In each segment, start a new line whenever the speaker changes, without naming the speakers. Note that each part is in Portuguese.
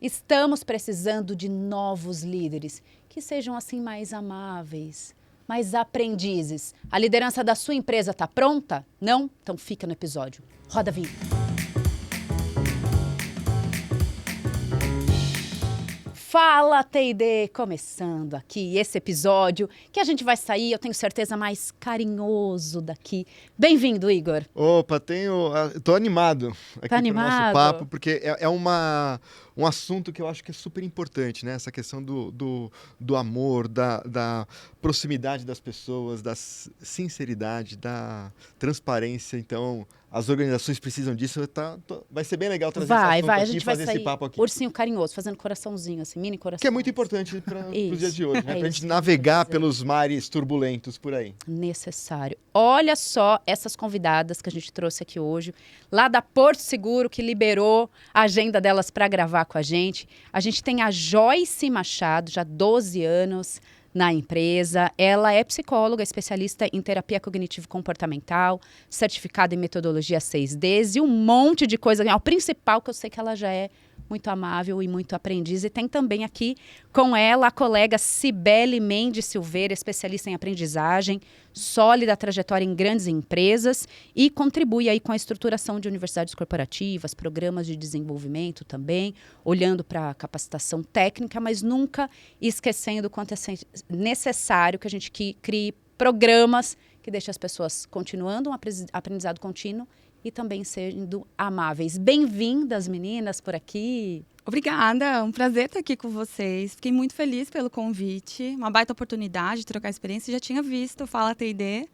Estamos precisando de novos líderes que sejam assim mais amáveis, mais aprendizes. A liderança da sua empresa está pronta? Não? Então fica no episódio. Roda a vinheta. Fala T&D, começando aqui esse episódio que a gente vai sair, eu tenho certeza, mais carinhoso daqui. Bem-vindo, Igor.
Opa, tô animado aqui pro nosso papo, porque é um assunto que eu acho que é super importante, né? Essa questão do amor, da proximidade das pessoas, da sinceridade, da transparência. Então, as organizações precisam disso. Vai ser bem legal trazer esse assunto aqui e fazer esse papo aqui.
Ursinho carinhoso, fazendo coraçãozinho, assim, mini coração.
Que é muito importante para os dias de hoje, né? Para a gente navegar pelos mares turbulentos por aí.
Necessário. Olha só essas convidadas que a gente trouxe aqui hoje, lá da Porto Seguro, que liberou a agenda delas para gravar com a gente. A gente tem a Joyce Machado, já há 12 anos na empresa. Ela é psicóloga, especialista em terapia cognitivo-comportamental, certificada em metodologia 6Ds e um monte de coisa. O principal que eu sei que ela já é muito amável e muito aprendiz. E tem também aqui com ela a colega Cibele Mendes Silveira, especialista em aprendizagem, sólida trajetória em grandes empresas e contribui aí com a estruturação de universidades corporativas, programas de desenvolvimento também, olhando para a capacitação técnica, mas nunca esquecendo o quanto é necessário que a gente crie programas que deixem as pessoas continuando um aprendizado contínuo e também sendo amáveis. Bem-vindas, meninas, por aqui.
Obrigada, é um prazer estar aqui com vocês. Fiquei muito feliz pelo convite, uma baita oportunidade de trocar experiência. Já tinha visto Fala T&D,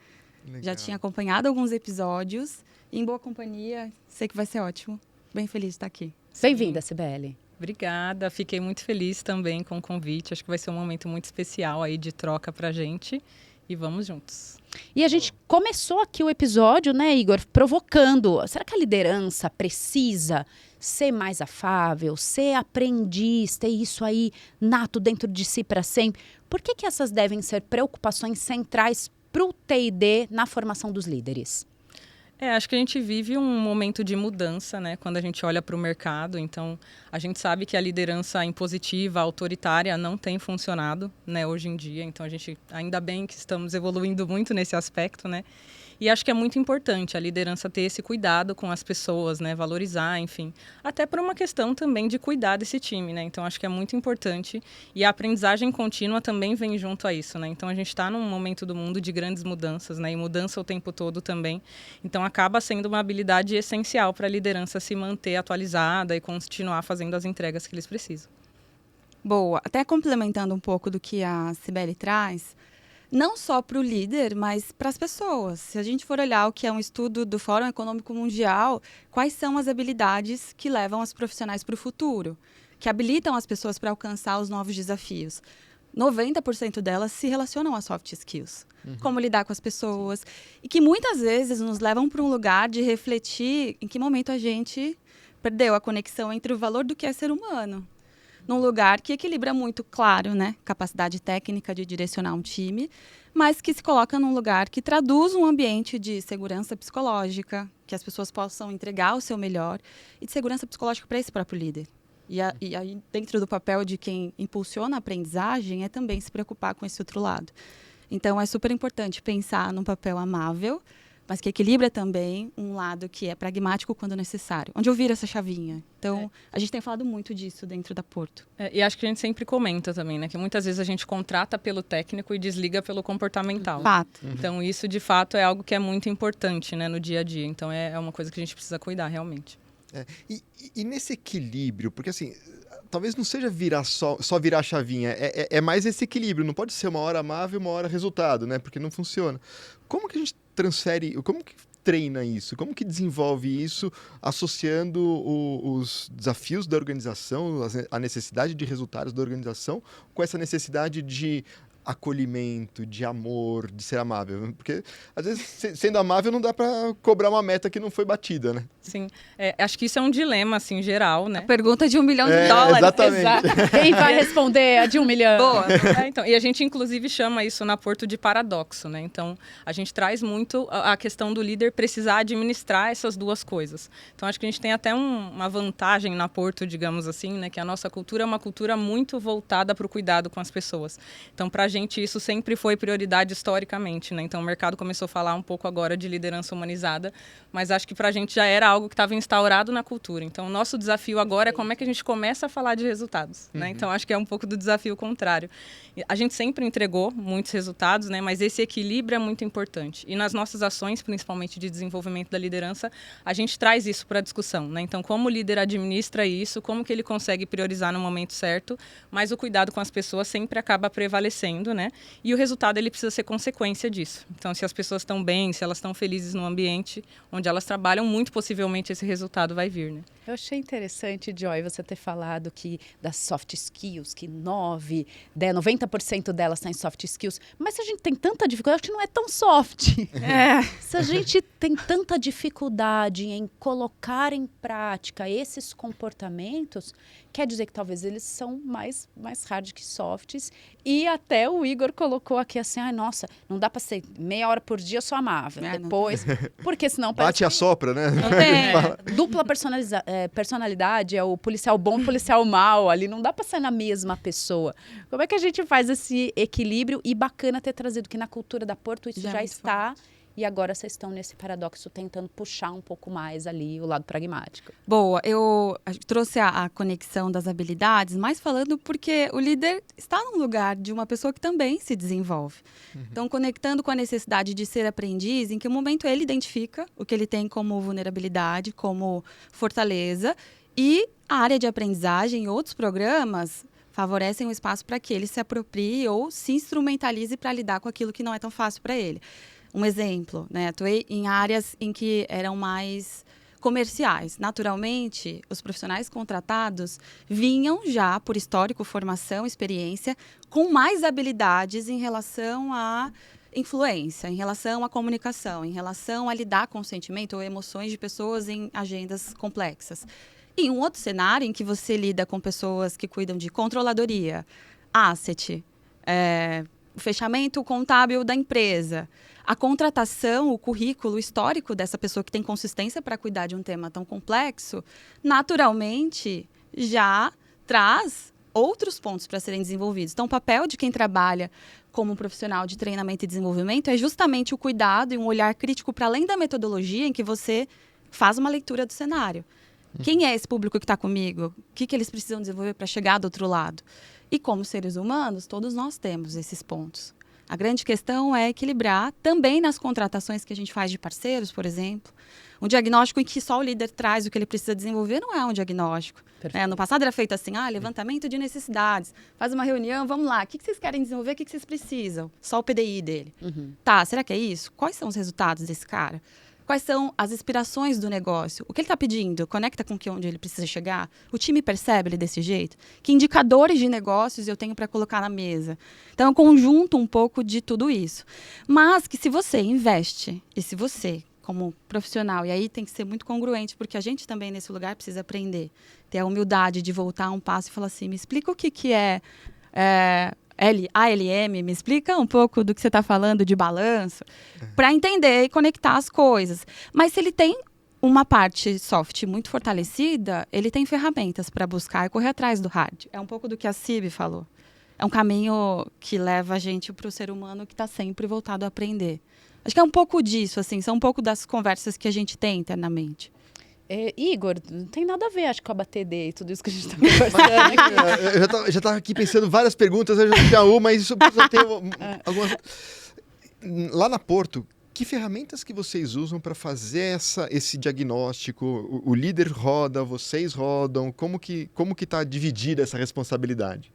já tinha acompanhado alguns episódios. E em boa companhia, sei que vai ser ótimo. Bem feliz de estar aqui.
Bem-vinda, Cibele.
Obrigada, fiquei muito feliz também com o convite. Acho que vai ser um momento muito especial aí de troca pra gente. E vamos juntos.
E a gente começou aqui o episódio, né, Igor, provocando. Será que a liderança precisa ser mais afável, ser aprendiz, ter isso aí nato dentro de si para sempre? Por que essas devem ser preocupações centrais para o T&D na formação dos líderes?
Acho que a gente vive um momento de mudança, né? Quando a gente olha para o mercado. Então, a gente sabe que a liderança impositiva, autoritária, não tem funcionado, né, hoje em dia. Então, ainda bem que estamos evoluindo muito nesse aspecto, né? E acho que é muito importante a liderança ter esse cuidado com as pessoas, né? Valorizar, enfim. Até por uma questão também de cuidar desse time, né? Então, acho que é muito importante. E a aprendizagem contínua também vem junto a isso, né? Então, a gente está num momento do mundo de grandes mudanças, né? E mudança o tempo todo também. Então, acaba sendo uma habilidade essencial para a liderança se manter atualizada e continuar fazendo as entregas que eles precisam.
Boa. Até complementando um pouco do que a Cibele traz, não só para o líder, mas para as pessoas. Se a gente for olhar o que é um estudo do Fórum Econômico Mundial, quais são as habilidades que levam os profissionais para o futuro, que habilitam as pessoas para alcançar os novos desafios? 90% delas se relacionam a soft skills. Como lidar com as pessoas. E que muitas vezes nos levam para um lugar de refletir em que momento a gente perdeu a conexão entre o valor do que é ser humano. Num lugar que equilibra muito, claro, né? Capacidade técnica de direcionar um time, mas que se coloca num lugar que traduz um ambiente de segurança psicológica, que as pessoas possam entregar o seu melhor, e de segurança psicológica para esse próprio líder. E aí, dentro do papel de quem impulsiona a aprendizagem, é também se preocupar com esse outro lado. Então, é super importante pensar num papel amável, mas que equilibra também um lado que é pragmático quando necessário. Onde eu viro essa chavinha? Então, a gente tem falado muito disso dentro da Porto.
E acho que a gente sempre comenta também, né? Que muitas vezes a gente contrata pelo técnico e desliga pelo comportamental.
Fato.
Então, isso, de fato, é algo que é muito importante, né, no dia a dia. Então, é uma coisa que a gente precisa cuidar, realmente.
E nesse equilíbrio, porque assim, talvez não seja só virar a chavinha, é mais esse equilíbrio, não pode ser uma hora amável e uma hora resultado, né? Porque não funciona. Como que a gente transfere, como que treina isso? Como que desenvolve isso associando os desafios da organização, a necessidade de resultados da organização com essa necessidade de acolhimento, de amor, de ser amável? Porque, às vezes, sendo amável, não dá para cobrar uma meta que não foi batida, né?
Sim. Acho que isso é um dilema, assim, geral, né?
A pergunta de $1 milhão.
Exatamente.
Exato. Quem vai responder a de 1 milhão?
Boa.
Então, e a gente, inclusive, chama isso na Porto de paradoxo, né? Então, a gente traz muito a questão do líder precisar administrar essas duas coisas. Então, acho que a gente tem até uma vantagem na Porto, digamos assim, né? Que a nossa cultura é uma cultura muito voltada para o cuidado com as pessoas. Então, para a gente, isso sempre foi prioridade historicamente, né? Então, o mercado começou a falar um pouco agora de liderança humanizada, mas acho que para a gente já era algo que estava instaurado na cultura. Então, o nosso desafio agora é como é que a gente começa a falar de resultados, né? Então, acho que é um pouco do desafio contrário. A gente sempre entregou muitos resultados, né? Mas esse equilíbrio é muito importante. E nas nossas ações, principalmente de desenvolvimento da liderança, a gente traz isso para a discussão, né? Então, como o líder administra isso, como que ele consegue priorizar no momento certo, mas o cuidado com as pessoas sempre acaba prevalecendo, né? E o resultado, ele precisa ser consequência disso. Então, se as pessoas estão bem, se elas estão felizes no ambiente onde elas trabalham, muito possivelmente esse resultado vai vir, né?
Eu achei interessante, Joy, você ter falado que das soft skills, que 90% delas está em soft skills, mas se a gente tem tanta dificuldade, acho que não é tão soft. Se a gente tem tanta dificuldade em colocar em prática esses comportamentos, quer dizer que talvez eles são mais hard que softs. E até o Igor colocou aqui assim, nossa, não dá para ser meia hora por dia só amável. Depois, porque senão...
Bate e assopra, né?
Dupla personalidade, é o policial bom e o policial mau ali, não dá para ser na mesma pessoa. Como é que a gente faz esse equilíbrio? E bacana ter trazido que na cultura da Porto isso já está... E agora vocês estão nesse paradoxo tentando puxar um pouco mais ali o lado pragmático.
Boa, eu trouxe a conexão das habilidades, mas falando porque o líder está num lugar de uma pessoa que também se desenvolve. Então, conectando com a necessidade de ser aprendiz, em que momento ele identifica o que ele tem como vulnerabilidade, como fortaleza, e a área de aprendizagem e outros programas favorecem o espaço para que ele se aproprie ou se instrumentalize para lidar com aquilo que não é tão fácil para ele. Um exemplo, né? Atuei em áreas em que eram mais comerciais. Naturalmente, os profissionais contratados vinham já, por histórico, formação, experiência, com mais habilidades em relação à influência, em relação à comunicação, em relação a lidar com o sentimento ou emoções de pessoas em agendas complexas. E um outro cenário em que você lida com pessoas que cuidam de controladoria, asset, o fechamento contábil da empresa, a contratação, o currículo histórico dessa pessoa que tem consistência para cuidar de um tema tão complexo, naturalmente já traz outros pontos para serem desenvolvidos. Então, o papel de quem trabalha como profissional de treinamento e desenvolvimento é justamente o cuidado e um olhar crítico para além da metodologia em que você faz uma leitura do cenário. Quem é esse público que está comigo? O que eles precisam desenvolver para chegar do outro lado? E como seres humanos, todos nós temos esses pontos. A grande questão é equilibrar também nas contratações que a gente faz de parceiros, por exemplo. Um diagnóstico em que só o líder traz o que ele precisa desenvolver não é um diagnóstico. No passado era feito assim, levantamento de necessidades, faz uma reunião, vamos lá, o que vocês querem desenvolver, o que vocês precisam? Só o PDI dele. Tá, será que é isso? Quais são os resultados desse cara? Quais são as inspirações do negócio? O que ele está pedindo? Conecta com onde ele precisa chegar? O time percebe ele desse jeito? Que indicadores de negócios eu tenho para colocar na mesa? Então, é um conjunto um pouco de tudo isso. Mas que se você investe, e se você, como profissional, e aí tem que ser muito congruente, porque a gente também nesse lugar precisa aprender, ter a humildade de voltar um passo e falar assim, me explica o que é ALM, me explica um pouco do que você está falando de balanço, para entender e conectar as coisas. Mas se ele tem uma parte soft muito fortalecida, ele tem ferramentas para buscar e correr atrás do hard. É um pouco do que a Cibi falou. É um caminho que leva a gente para o ser humano que está sempre voltado a aprender. Acho que é um pouco disso, assim, são um pouco das conversas que a gente tem internamente.
Igor, não tem nada a ver, acho, com a BTD e tudo isso que a gente está conversando.
Eu já estava aqui pensando várias perguntas, eu já tinha uma, mas isso precisa ter algumas... Lá na Porto, que ferramentas que vocês usam para fazer esse diagnóstico? O líder roda, vocês rodam? Como que está dividida essa responsabilidade?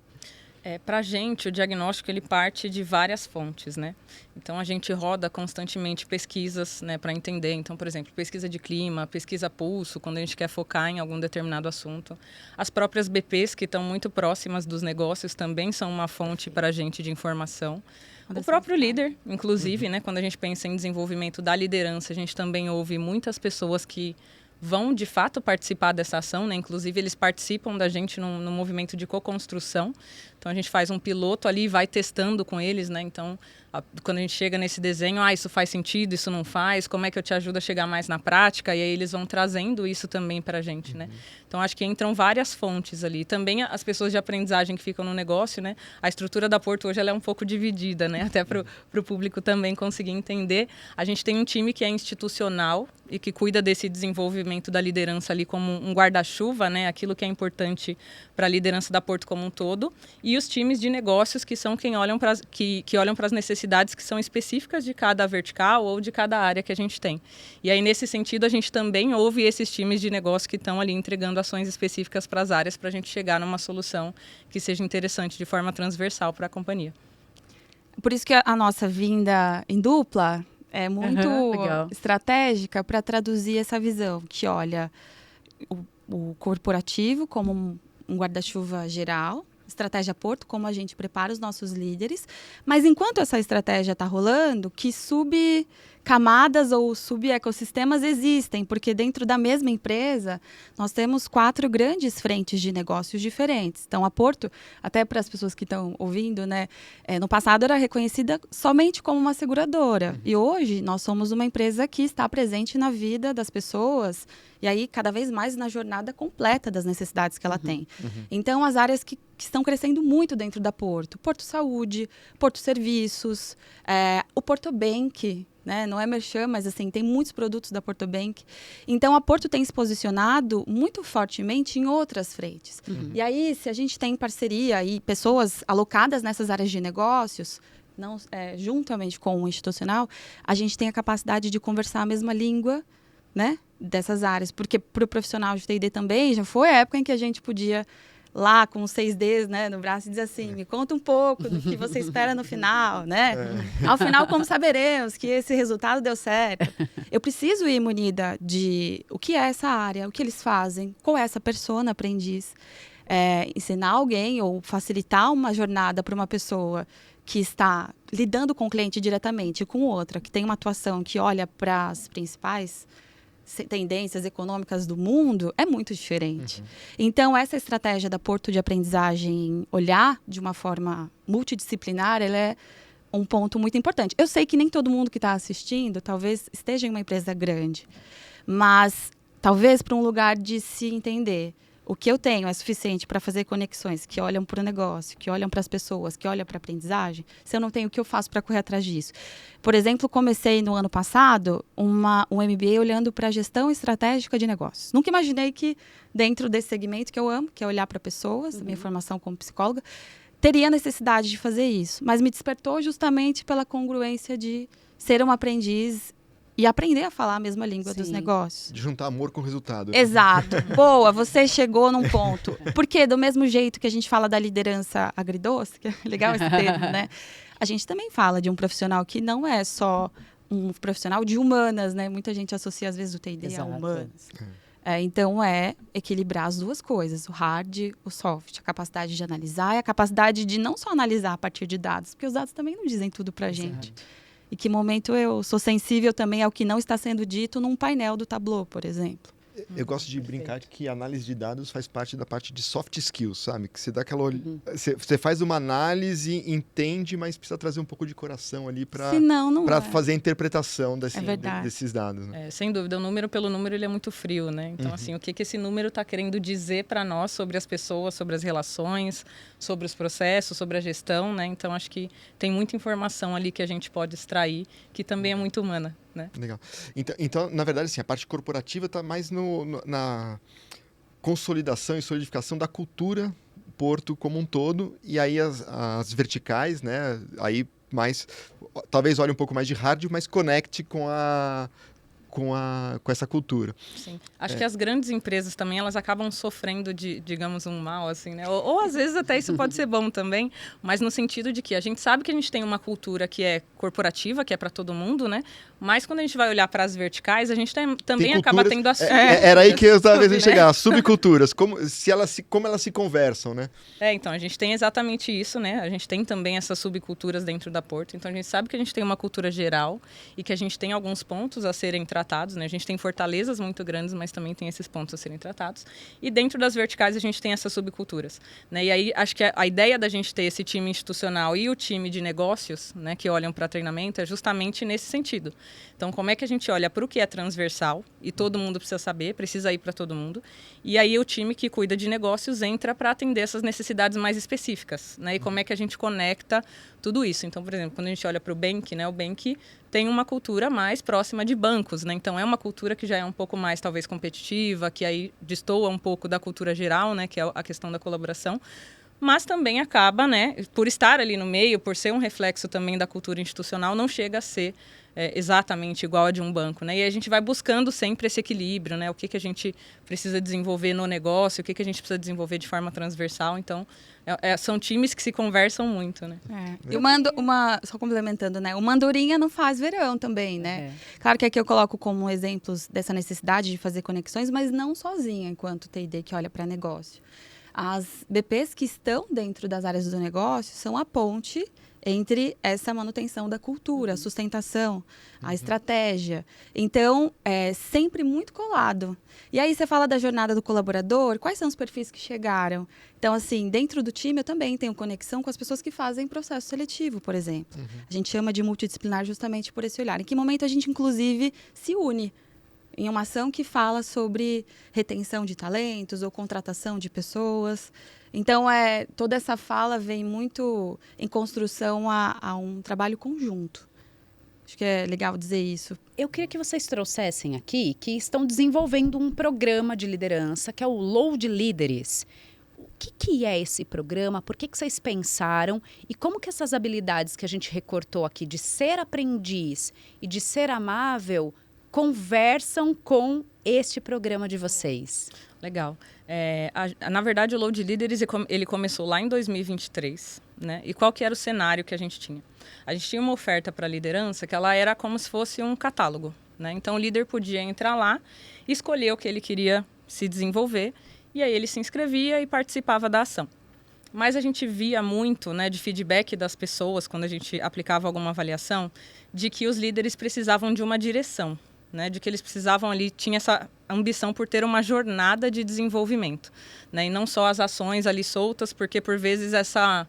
Para a gente, o diagnóstico ele parte de várias fontes, né? Então, a gente roda constantemente pesquisas, né, para entender. Então, por exemplo, pesquisa de clima, pesquisa pulso, quando a gente quer focar em algum determinado assunto. As próprias BPs, que estão muito próximas dos negócios, também são uma fonte para a gente de informação. O próprio líder, inclusive, né, quando a gente pensa em desenvolvimento da liderança, a gente também ouve muitas pessoas que vão, de fato, participar dessa ação, né? Inclusive, eles participam da gente no movimento de co-construção. Então, a gente faz um piloto ali e vai testando com eles, né? Então, quando a gente chega nesse desenho, isso faz sentido, isso não faz, como é que eu te ajudo a chegar mais na prática? E aí, eles vão trazendo isso também para a gente, né? Então, acho que entram várias fontes ali. Também as pessoas de aprendizagem que ficam no negócio, né? A estrutura da Porto hoje ela é um pouco dividida, né? Até para o público também conseguir entender. A gente tem um time que é institucional e que cuida desse desenvolvimento da liderança ali como um guarda-chuva, né? Aquilo que é importante para a liderança da Porto como um todo. E os times de negócios que são quem olham para que olham para as necessidades que são específicas de cada vertical ou de cada área que a gente tem. E aí, nesse sentido, a gente também ouve esses times de negócio que estão ali entregando ações específicas para as áreas para a gente chegar numa solução que seja interessante de forma transversal para a companhia.
Por isso que a nossa vinda em dupla é muito estratégica para traduzir essa visão, que olha o corporativo como um guarda-chuva geral, estratégia Porto, como a gente prepara os nossos líderes, mas enquanto essa estratégia está rolando, que subcamadas ou subecossistemas existem, porque dentro da mesma empresa nós temos 4 grandes frentes de negócios diferentes. Então, a Porto, até para as pessoas que estão ouvindo, né, no passado era reconhecida somente como uma seguradora, e hoje nós somos uma empresa que está presente na vida das pessoas, e aí cada vez mais na jornada completa das necessidades que ela tem. Então, as áreas que estão crescendo muito dentro da Porto Saúde, Porto Serviços, o Porto Bank, né? Não é merchan, mas assim, tem muitos produtos da Porto Bank. Então, a Porto tem se posicionado muito fortemente em outras frentes. E aí, se a gente tem parceria e pessoas alocadas nessas áreas de negócios, juntamente com o institucional, a gente tem a capacidade de conversar a mesma língua, né, dessas áreas. Porque para o profissional de T&D também, já foi a época em que a gente podia lá com os 6Ds, né, no braço e dizer assim, me conta um pouco do que você espera no final, né? Ao final, como saberemos que esse resultado deu certo? Eu preciso ir munida de o que é essa área, o que eles fazem, qual é essa persona aprendiz. Ensinar alguém ou facilitar uma jornada para uma pessoa que está lidando com o cliente diretamente, com outra, que tem uma atuação que olha para as principais tendências econômicas do mundo, é muito diferente. Então, essa estratégia da Porto de aprendizagem, olhar de uma forma multidisciplinar, ela é um ponto muito importante. Eu sei que nem todo mundo que está assistindo, talvez esteja em uma empresa grande, mas talvez para um lugar de se entender. O que eu tenho é suficiente para fazer conexões que olham para o negócio, que olham para as pessoas, que olham para a aprendizagem? Se eu não tenho, o que eu faço para correr atrás disso? Por exemplo, comecei no ano passado um MBA olhando para a gestão estratégica de negócios. Nunca imaginei que dentro desse segmento que eu amo, que é olhar para pessoas, minha formação como psicóloga, teria necessidade de fazer isso. Mas me despertou justamente pela congruência de ser um aprendiz e aprender a falar a mesma língua dos negócios.
De juntar amor com resultado.
Exato. Boa, você chegou num ponto. Porque do mesmo jeito que a gente fala da liderança agridoce, que é legal esse termo, né? A gente também fala de um profissional que não é só um profissional de humanas, né? Muita gente associa, às vezes, o T&D a humanas. Então, é equilibrar as duas coisas, o hard, o soft, a capacidade de analisar e a capacidade de não só analisar a partir de dados, porque os dados também não dizem tudo pra gente. E que momento eu sou sensível também ao que não está sendo dito num painel do Tableau, por exemplo.
Eu gosto de brincar que a análise de dados faz parte da parte de soft skills, sabe? Que você dá aquela você faz uma análise, entende, mas precisa trazer um pouco de coração ali para fazer a interpretação desses dados. Né?
Sem dúvida, o número pelo número ele é muito frio, né? Então, assim, o que esse número está querendo dizer para nós sobre as pessoas, sobre as relações, sobre os processos, sobre a gestão, né? Então, acho que tem muita informação ali que a gente pode extrair, que também é muito humana. Né?
Legal. Então, na verdade, assim, a parte corporativa está mais na consolidação e solidificação da cultura Porto como um todo, e aí as verticais, né? Aí mais, talvez olhe um pouco mais de hard, mas conecte com com essa cultura.
Sim. Acho que as grandes empresas também, elas acabam sofrendo de, digamos, um mal, assim, né? Ou às vezes até isso pode ser bom também, mas no sentido de que a gente sabe que a gente tem uma cultura que é corporativa, que é para todo mundo, né? Mas quando a gente vai olhar para as verticais, a gente também acaba tendo as subculturas.
Era aí que eu estava a chegar, as subculturas, como elas se conversam, né?
Então, a gente tem exatamente isso, né? A gente tem também essas subculturas dentro da Porto, então a gente sabe que a gente tem uma cultura geral e que a gente tem alguns pontos a serem tratados, né? A gente tem fortalezas muito grandes, mas também tem esses pontos a serem tratados. E dentro das verticais a gente tem essas subculturas, né? E aí acho que a ideia da gente ter esse time institucional e o time de negócios, né, que olham para treinamento é justamente nesse sentido. Então, como é que a gente olha para o que é transversal e todo mundo precisa saber, precisa ir para todo mundo. E aí o time que cuida de negócios entra para atender essas necessidades mais específicas, né? E como é que a gente conecta tudo isso. Então, por exemplo, quando a gente olha para o Bank, né, o Bank tem uma cultura mais próxima de bancos, né? Então, é uma cultura que já é um pouco mais, talvez, competitiva, que aí destoa um pouco da cultura geral, né, que é a questão da colaboração. Mas também acaba, né, por estar ali no meio, por ser um reflexo também da cultura institucional, não chega a ser exatamente igual a de um banco, né? E a gente vai buscando sempre esse equilíbrio, né? O que a gente precisa desenvolver no negócio, o que a gente precisa desenvolver de forma transversal. Então, são times que se conversam muito, né?
E só complementando, né? O Mandurinha não faz verão também, né? Claro que aqui eu coloco como exemplos dessa necessidade de fazer conexões, mas não sozinha, enquanto T&D que olha para negócio. As BPs que estão dentro das áreas do negócio são a ponte entre essa manutenção da cultura, a sustentação, a estratégia. Então, é sempre muito colado. E aí você fala da jornada do colaborador, quais são os perfis que chegaram? Então, assim, dentro do time eu também tenho conexão com as pessoas que fazem processo seletivo, por exemplo. A gente chama de multidisciplinar justamente por esse olhar. Em que momento a gente, inclusive, se une em uma ação que fala sobre retenção de talentos ou contratação de pessoas. Então, toda essa fala vem muito em construção a um trabalho conjunto. Acho que é legal dizer isso.
Eu queria que vocês trouxessem aqui que estão desenvolvendo um programa de liderança, que é o Load Líderes. O que é esse programa? Por que vocês pensaram? E como que essas habilidades que a gente recortou aqui de ser aprendiz e de ser amável conversam com este programa de vocês?
Legal. Na verdade, o Load Líderes ele começou lá em 2023, né? E qual que era o cenário que a gente tinha? A gente tinha uma oferta para a liderança que ela era como se fosse um catálogo, né? Então, o líder podia entrar lá, escolher o que ele queria se desenvolver, e aí ele se inscrevia e participava da ação. Mas a gente via muito, né, de feedback das pessoas, quando a gente aplicava alguma avaliação, de que os líderes precisavam de uma direção, né, de que eles precisavam ali, tinha essa ambição por ter uma jornada de desenvolvimento, né, e não só as ações ali soltas, porque por vezes essa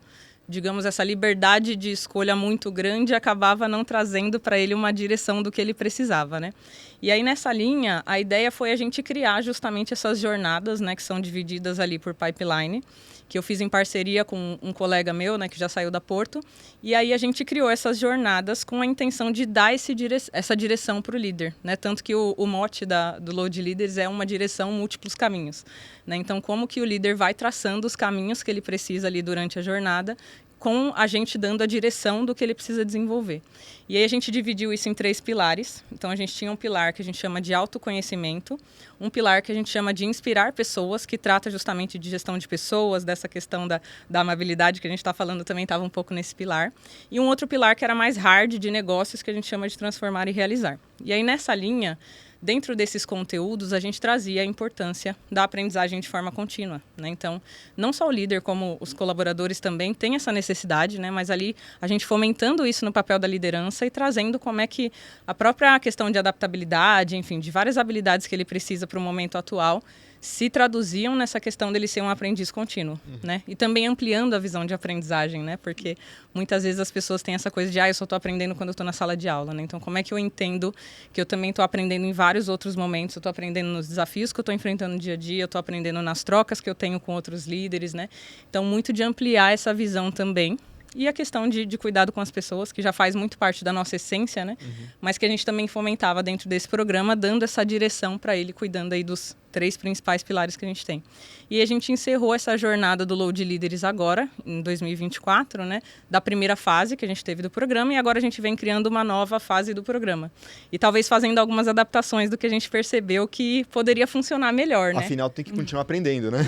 liberdade de escolha muito grande acabava não trazendo para ele uma direção do que ele precisava, né? E aí nessa linha, a ideia foi a gente criar justamente essas jornadas, né, que são divididas ali por pipeline, que eu fiz em parceria com um colega meu, né, que já saiu da Porto, e aí a gente criou essas jornadas com a intenção de dar essa direção para o líder, né? Tanto que o mote do Load Leaders é uma direção múltiplos caminhos, né? Então, como que o líder vai traçando os caminhos que ele precisa ali durante a jornada, com a gente dando a direção do que ele precisa desenvolver. E aí a gente dividiu isso em 3 pilares. Então, a gente tinha um pilar que a gente chama de autoconhecimento, um pilar que a gente chama de inspirar pessoas, que trata justamente de gestão de pessoas, dessa questão da amabilidade que a gente está falando também estava um pouco nesse pilar. E um outro pilar que era mais hard, de negócios, que a gente chama de transformar e realizar. E aí, nessa linha, dentro desses conteúdos, a gente trazia a importância da aprendizagem de forma contínua, né? Então, não só o líder, como os colaboradores também têm essa necessidade, né? Mas ali a gente fomentando isso no papel da liderança e trazendo como é que a própria questão de adaptabilidade, enfim, de várias habilidades que ele precisa para o momento atual, se traduziam nessa questão dele ser um aprendiz contínuo, né? E também ampliando a visão de aprendizagem, né? Porque muitas vezes as pessoas têm essa coisa de, eu só estou aprendendo quando eu estou na sala de aula, né? Então, como é que eu entendo que eu também estou aprendendo em vários outros momentos? Eu estou aprendendo nos desafios que eu estou enfrentando no dia a dia, eu estou aprendendo nas trocas que eu tenho com outros líderes, né? Então, muito de ampliar essa visão também. E a questão de cuidado com as pessoas, que já faz muito parte da nossa essência, né? Mas que a gente também fomentava dentro desse programa, dando essa direção para ele, cuidando aí dos 3 principais pilares que a gente tem. E a gente encerrou essa jornada do Load Líderes agora, em 2024, né? Da primeira fase que a gente teve do programa, e agora a gente vem criando uma nova fase do programa. E talvez fazendo algumas adaptações do que a gente percebeu que poderia funcionar melhor, né?
Afinal, tem que continuar aprendendo, né?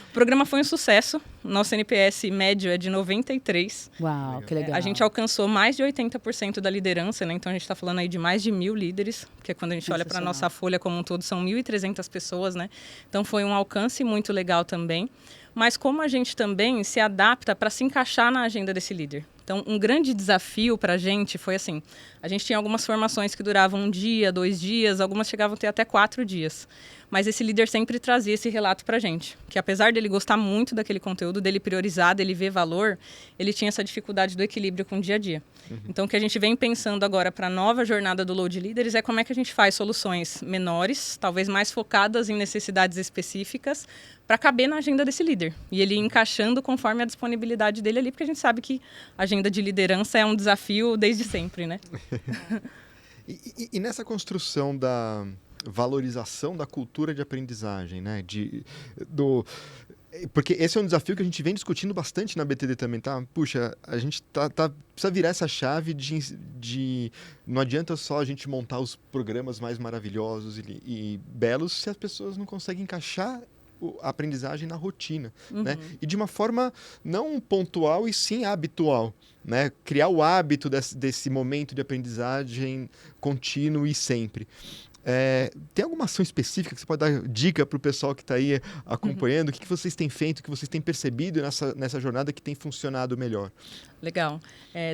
O programa foi um sucesso. Nosso NPS médio é de 93.
Uau, que legal.
A gente alcançou mais de 80% da liderança, né? Então a gente está falando aí de mais de 1.000 líderes, porque quando a gente olha para a nossa folha como um todo, são 1.300 pessoas, né? Então foi um alcance muito legal também. Mas como a gente também se adapta para se encaixar na agenda desse líder. Então, um grande desafio para a gente foi assim, a gente tinha algumas formações que duravam 1 dia, 2 dias, algumas chegavam a ter até 4 dias. Mas esse líder sempre trazia esse relato para a gente, que apesar dele gostar muito daquele conteúdo, dele priorizar, dele ver valor, ele tinha essa dificuldade do equilíbrio com o dia a dia. Então, o que a gente vem pensando agora para a nova jornada do Load Líderes é como é que a gente faz soluções menores, talvez mais focadas em necessidades específicas, para caber na agenda desse líder. E ele ir encaixando conforme a disponibilidade dele ali, porque a gente sabe que a agenda de liderança é um desafio desde sempre, né?
E nessa construção da valorização da cultura de aprendizagem, né? Porque esse é um desafio que a gente vem discutindo bastante na BTD também, tá? Puxa, a gente precisa virar essa chave de não adianta só a gente montar os programas mais maravilhosos e belos se as pessoas não conseguem encaixar a aprendizagem na rotina, né? E de uma forma não pontual e sim habitual, né? Criar o hábito desse momento de aprendizagem contínuo e sempre. Tem alguma ação específica que você pode dar dica para o pessoal que está aí acompanhando? O que vocês têm feito, o que vocês têm percebido nessa jornada que tem funcionado melhor?
Legal.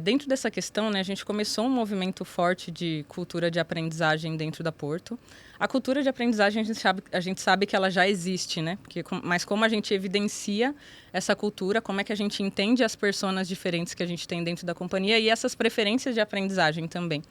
Dentro dessa questão, né, a gente começou um movimento forte de cultura de aprendizagem dentro da Porto. A cultura de aprendizagem, a gente sabe que ela já existe, né? Mas como a gente evidencia essa cultura, como é que a gente entende as personas diferentes que a gente tem dentro da companhia e essas preferências de aprendizagem também.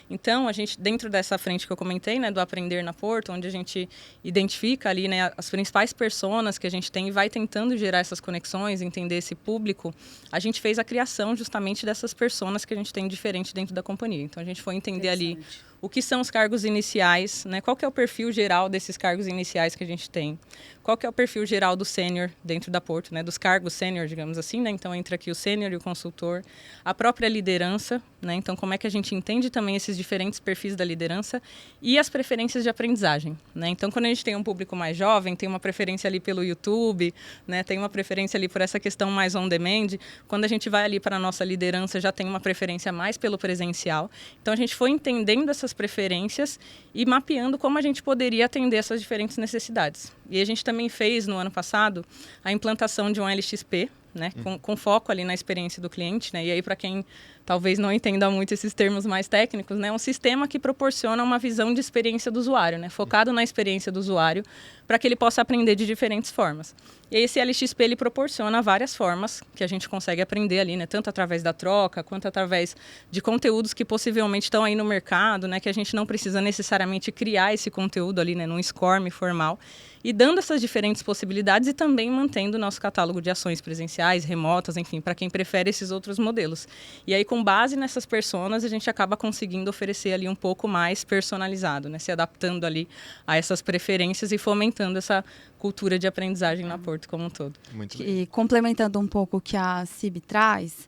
Então, a gente, dentro dessa frente que eu comentei, né, do Aprender na Porto, onde a gente identifica ali, né, as principais personas que a gente tem e vai tentando gerar essas conexões, entender esse público, a gente fez a criação justamente dessas personas que a gente tem diferente dentro da companhia. Então, a gente foi entender ali o que são os cargos iniciais, né? Qual que é o perfil geral desses cargos iniciais que a gente tem? Qual que é o perfil geral do sênior dentro da Porto, né? Dos cargos sênior, digamos assim, né? Então, entra aqui o sênior e o consultor. A própria liderança, né? Então, como é que a gente entende também esses diferentes perfis da liderança e as preferências de aprendizagem, né? Então, quando a gente tem um público mais jovem, tem uma preferência ali pelo YouTube, né? Tem uma preferência ali por essa questão mais on demand. Quando a gente vai ali para a nossa liderança, já tem uma preferência mais pelo presencial. Então, a gente foi entendendo essas preferências e mapeando como a gente poderia atender essas diferentes necessidades. E a gente também fez, no ano passado, a implantação de um LXP, né, com foco ali na experiência do cliente, né, e aí para quem talvez não entenda muito esses termos mais técnicos, né, um sistema que proporciona uma visão de experiência do usuário, né, focado na experiência do usuário, para que ele possa aprender de diferentes formas. E aí esse LXP ele proporciona várias formas que a gente consegue aprender ali, né, tanto através da troca, quanto através de conteúdos que possivelmente estão aí no mercado, né, que a gente não precisa necessariamente criar esse conteúdo ali, né, num SCORM formal, e dando essas diferentes possibilidades e também mantendo o nosso catálogo de ações presenciais, remotas, enfim, para quem prefere esses outros modelos. E aí, com base nessas personas, a gente acaba conseguindo oferecer ali um pouco mais personalizado, né? Se adaptando ali a essas preferências e fomentando essa cultura de aprendizagem na Porto como um todo.
Muito
e complementando um pouco o que a CIB traz,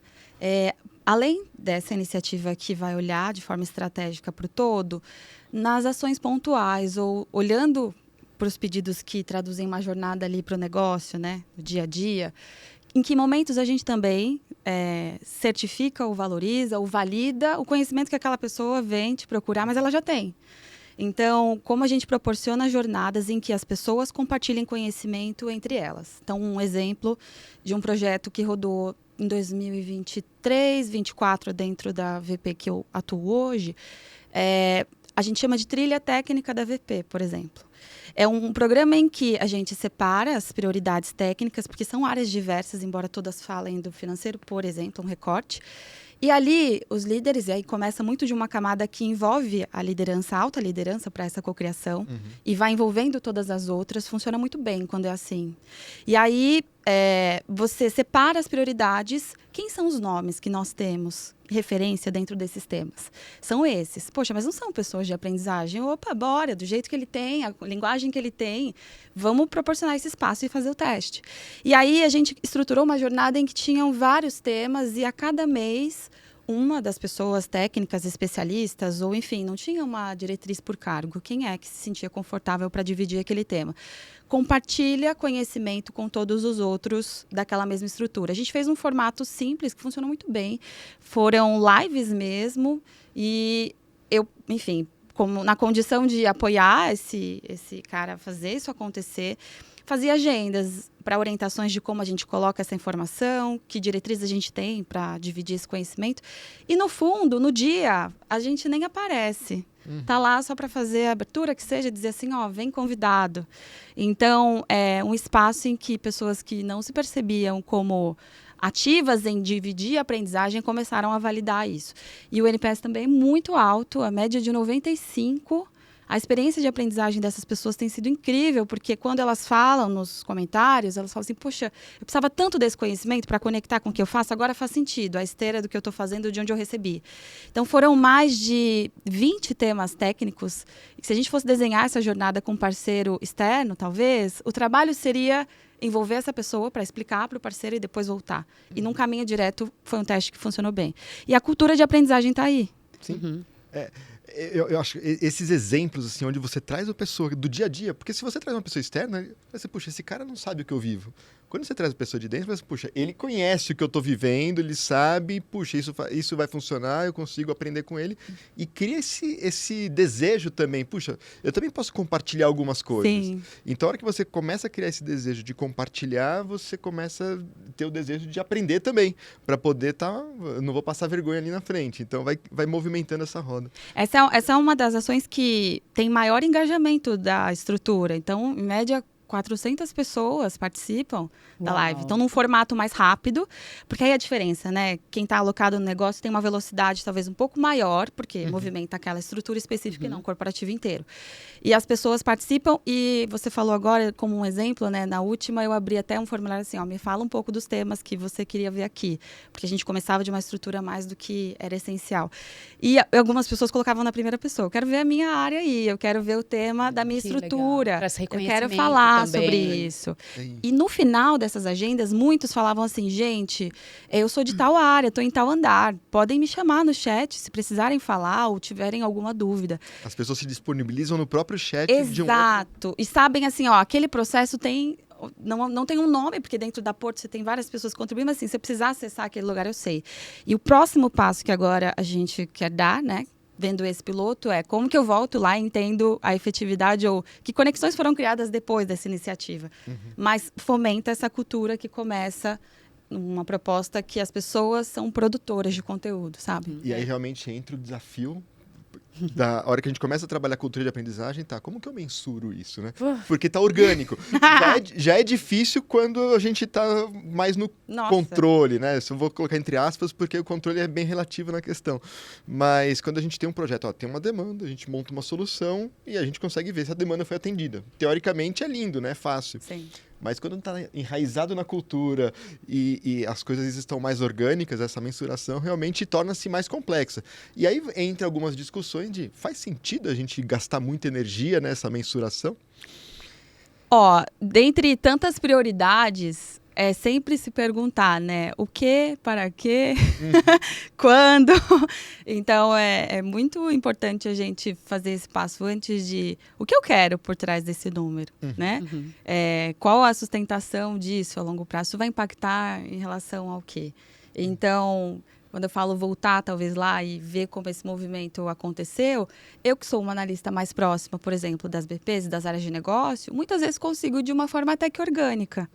além dessa iniciativa que vai olhar de forma estratégica para o todo, nas ações pontuais ou olhando para os pedidos que traduzem uma jornada ali para o negócio, né, no dia a dia, em que momentos a gente também certifica ou valoriza ou valida o conhecimento que aquela pessoa vem te procurar, mas ela já tem. Então, como a gente proporciona jornadas em que as pessoas compartilhem conhecimento entre elas. Então, um exemplo de um projeto que rodou em 2023, 2024, dentro da VP que eu atuo hoje, a gente chama de trilha técnica da VP, por exemplo. É um programa em que a gente separa as prioridades técnicas, porque são áreas diversas, embora todas falem do financeiro, por exemplo, um recorte. E ali, os líderes, e aí começa muito de uma camada que envolve a liderança, a alta liderança para essa cocriação, e vai envolvendo todas as outras, funciona muito bem quando é assim. E aí, você separa as prioridades. Quem são os nomes que nós temos referência dentro desses temas? São esses. Poxa, mas não são pessoas de aprendizagem? Opa, bora, do jeito que ele tem, a linguagem que ele tem, vamos proporcionar esse espaço e fazer o teste. E aí a gente estruturou uma jornada em que tinham vários temas e a cada mês uma das pessoas técnicas, especialistas, ou enfim, não tinha uma diretriz por cargo. Quem é que se sentia confortável para dividir aquele tema? Compartilha conhecimento com todos os outros daquela mesma estrutura. A gente fez um formato simples, que funcionou muito bem. Foram lives mesmo, e eu, enfim, como na condição de apoiar esse cara a fazer isso acontecer, fazia agendas para orientações de como a gente coloca essa informação, que diretriz a gente tem para dividir esse conhecimento. E, no fundo, no dia, a gente nem aparece. Tá lá só para fazer a abertura, que seja dizer assim, ó, vem convidado. Então, é um espaço em que pessoas que não se percebiam como ativas em dividir a aprendizagem começaram a validar isso. E o NPS também é muito alto, a média de 95%. A experiência de aprendizagem dessas pessoas tem sido incrível, porque quando elas falam nos comentários, elas falam assim, poxa, eu precisava tanto desse conhecimento para conectar com o que eu faço, agora faz sentido, a esteira do que eu estou fazendo, de onde eu recebi. Então, foram mais de 20 temas técnicos, e se a gente fosse desenhar essa jornada com um parceiro externo, talvez, o trabalho seria envolver essa pessoa para explicar para o parceiro e depois voltar. E num caminho direto, foi um teste que funcionou bem. E a cultura de aprendizagem está aí.
Sim. Eu acho que esses exemplos, assim, onde você traz a pessoa do dia a dia, porque se você traz uma pessoa externa, você, puxa, esse cara não sabe o que eu vivo. Quando você traz a pessoa de dentro, você, puxa, ele conhece o que eu estou vivendo, ele sabe, puxa, isso vai funcionar, eu consigo aprender com ele. E cria esse desejo também, puxa, eu também posso compartilhar algumas coisas.
Sim.
Então, a hora que você começa a criar esse desejo de compartilhar, você começa a ter o desejo de aprender também, para poder não vou passar vergonha ali na frente. Então, vai movimentando essa roda.
Essa é uma das ações que tem maior engajamento da estrutura. Então, em média, 400 pessoas participam da live. Então, num formato mais rápido, porque aí a diferença, né? Quem está alocado no negócio tem uma velocidade talvez um pouco maior, porque movimenta aquela estrutura específica e não o corporativo inteiro. E as pessoas participam, e você falou agora, como um exemplo, né? Na última, eu abri até um formulário assim, ó, me fala um pouco dos temas que você queria ver aqui. Porque a gente começava de uma estrutura mais do que era essencial. E algumas pessoas colocavam na primeira pessoa, eu quero ver a minha área aí, eu quero ver o tema da minha estrutura, eu quero falar sobre isso. E no final dessas agendas, muitos falavam assim, gente, eu sou de tal área, estou em tal andar, podem me chamar no chat se precisarem falar ou tiverem alguma dúvida.
As pessoas se disponibilizam no próprio chat.
Exato. E sabem assim, ó, aquele processo tem... Não tem um nome, porque dentro da Porto você tem várias pessoas contribuindo, mas assim, se eu precisar acessar aquele lugar, eu sei. E o próximo passo que agora a gente quer dar, né, vendo esse piloto, é como que eu volto lá e entendo a efetividade ou que conexões foram criadas depois dessa iniciativa. Mas fomenta essa cultura que começa uma proposta que as pessoas são produtoras de conteúdo, sabe?
E aí realmente entra o desafio da hora que a gente começa a trabalhar a cultura de aprendizagem, como que eu mensuro isso, né? Porque tá orgânico. já é difícil quando a gente tá mais no controle, né? Isso eu vou colocar entre aspas, porque o controle é bem relativo na questão. Mas quando a gente tem um projeto, tem uma demanda, a gente monta uma solução e a gente consegue ver se a demanda foi atendida. Teoricamente é lindo, né? É fácil.
Sim.
Mas quando está enraizado na cultura e as coisas estão mais orgânicas, essa mensuração realmente torna-se mais complexa. E aí entra algumas discussões de, faz sentido a gente gastar muita energia nessa mensuração?
Ó, dentre tantas prioridades, é sempre se perguntar, né? O que, para quê, quando. Então, é muito importante a gente fazer esse passo antes de... O que eu quero por trás desse número, né? Qual a sustentação disso a longo prazo? Isso vai impactar em relação ao quê? Então, quando eu falo voltar, talvez, lá e ver como esse movimento aconteceu, eu que sou uma analista mais próxima, por exemplo, das BPs e das áreas de negócio, muitas vezes consigo de uma forma até que orgânica.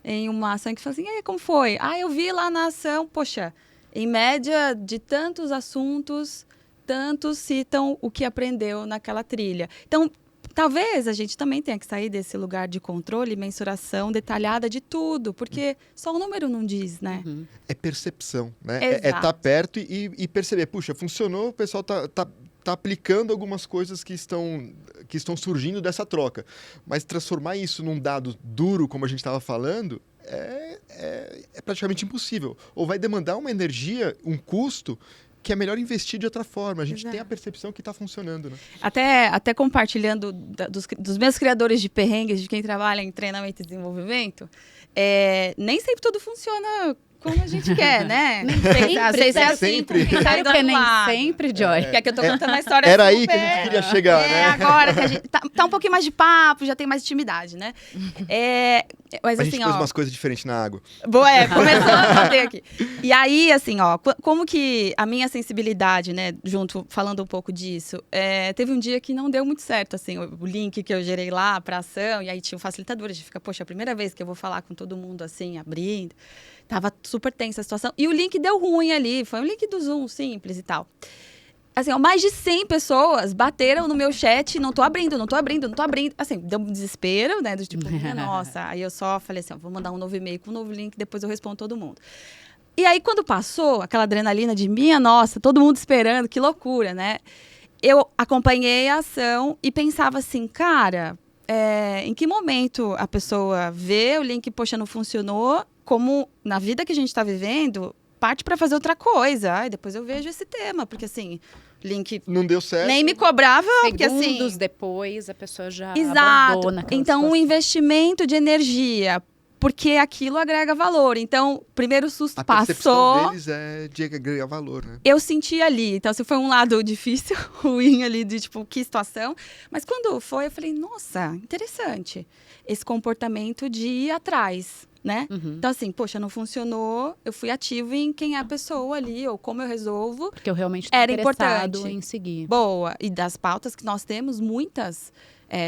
Em uma ação que fala assim, e aí, como foi? Eu vi lá na ação, poxa, em média de tantos assuntos, tantos citam o que aprendeu naquela trilha. Então, talvez a gente também tenha que sair desse lugar de controle e mensuração detalhada de tudo, porque só o número não diz, né?
É percepção, né?
Exato.
É estar perto e perceber, puxa, funcionou, o pessoal tá aplicando algumas coisas que estão surgindo dessa troca. Mas transformar isso num dado duro, como a gente estava falando, é praticamente impossível. Ou vai demandar uma energia, um custo, que é melhor investir de outra forma. A gente tem a percepção que está funcionando, né?
Até compartilhando dos meus criadores de perrengues, de quem trabalha em treinamento e desenvolvimento, nem sempre tudo funciona como a gente quer, né?
Nem sempre.
Às vezes é assim,
sempre.
Sério que nem sempre, Joy?
Que é que eu tô contando a história
Era
super...
aí que a gente queria chegar, né?
Agora que a gente tá um pouquinho mais de papo, já tem mais intimidade, né? Mas
A
assim,
gente pôs umas coisas diferentes na água.
Começou a bater aqui. E aí, assim, como que a minha sensibilidade, né, falando um pouco disso, teve um dia que não deu muito certo, assim, o link que eu gerei lá pra ação, e aí tinha um facilitador, a gente fica, poxa, a primeira vez que eu vou falar com todo mundo, assim, abrindo, tava super tensa a situação, e o link deu ruim ali, foi um link do Zoom, simples e tal. Assim, mais de 100 pessoas bateram no meu chat, não tô abrindo. Assim, deu um desespero, né? Do tipo, minha nossa. Aí eu só falei assim, vou mandar um novo e-mail com um novo link, depois eu respondo todo mundo. E aí, quando passou aquela adrenalina de minha nossa, todo mundo esperando, que loucura, né? Eu acompanhei a ação e pensava assim, cara, em que momento a pessoa vê o link, poxa, não funcionou, como na vida que a gente tá vivendo... parte para fazer outra coisa. Ai, depois eu vejo esse tema, porque assim, link
não deu certo.
Nem me cobrava, porque assim,
segundos depois a pessoa já
exato.
abandona aquela
Então,
situação.
um investimento de energia, porque aquilo agrega valor. Então, primeiro susto
a
passou.
percepção deles é de agregar valor, né?
Eu senti ali. Então, se foi um lado difícil, ruim ali, de tipo, que situação. Mas quando foi, eu falei, nossa, interessante. Esse comportamento de ir atrás. Né?
Uhum.
Então, assim, poxa, não funcionou, eu fui ativo em quem é a pessoa ali, ou como eu resolvo.
Porque eu realmente estou
Era
interessado
importante.
em seguir.
Boa. E das pautas que nós temos, muitas,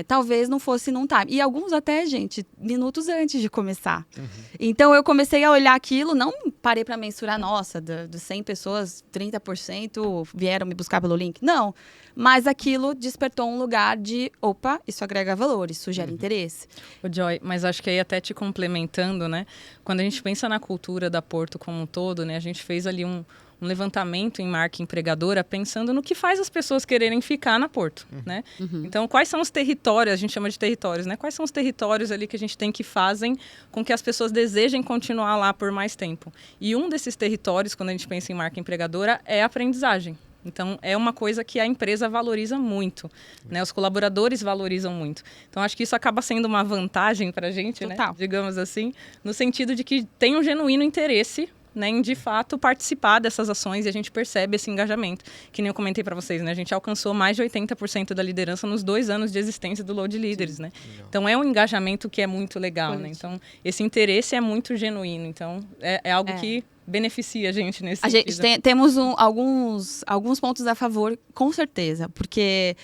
talvez não fosse num time. E alguns até, gente, minutos antes de começar.
Uhum.
Então, eu comecei a olhar aquilo, não parei para mensurar, nossa, de 100 pessoas, 30% vieram me buscar pelo link. Não. Mas aquilo despertou um lugar de, opa, isso agrega valor, isso gera interesse.
Ô, Joy, mas acho que aí até te complementando, né? Quando a gente pensa na cultura da Porto como um todo, né? A gente fez ali um levantamento em marca empregadora pensando no que faz as pessoas quererem ficar na Porto, né? Então, quais são os territórios, a gente chama de territórios, né? Quais são os territórios ali que a gente tem que fazem com que as pessoas desejem continuar lá por mais tempo? E um desses territórios, quando a gente pensa em marca empregadora, é a aprendizagem. Então, é uma coisa que a empresa valoriza muito, né? Os colaboradores valorizam muito. Então, acho que isso acaba sendo uma vantagem para a gente, né? Digamos assim, no sentido de que tem um genuíno interesse, né, em, de fato, participar dessas ações, e a gente percebe esse engajamento. Que nem eu comentei para vocês, né? A gente alcançou mais de 80% da liderança nos 2 anos de existência do Load Leaders, né? Então, é um engajamento que é muito legal, né? Então, esse interesse é muito genuíno. Então, é algo que beneficia a gente nesse sentido.
Temos alguns pontos a favor, com certeza, porque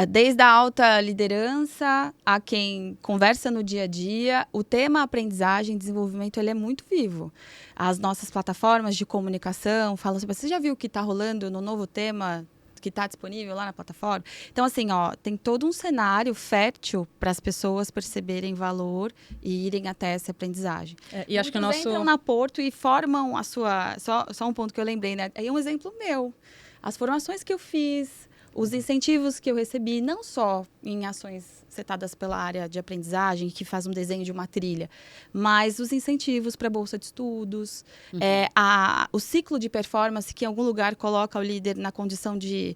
desde a alta liderança a quem conversa no dia a dia, o tema aprendizagem e desenvolvimento ele é muito vivo. As nossas plataformas de comunicação falam sobre, você já viu o que está rolando no novo tema que está disponível lá na plataforma? Então, assim, tem todo um cenário fértil para as pessoas perceberem valor e irem até essa aprendizagem.
E acho que o nosso...
entram na Porto e formam a sua... Só um ponto que eu lembrei, né? Aí é um exemplo meu. As formações que eu fiz, os incentivos que eu recebi, não só em ações setadas pela área de aprendizagem, que faz um desenho de uma trilha, mas os incentivos para a bolsa de estudos, o ciclo de performance que em algum lugar coloca o líder na condição de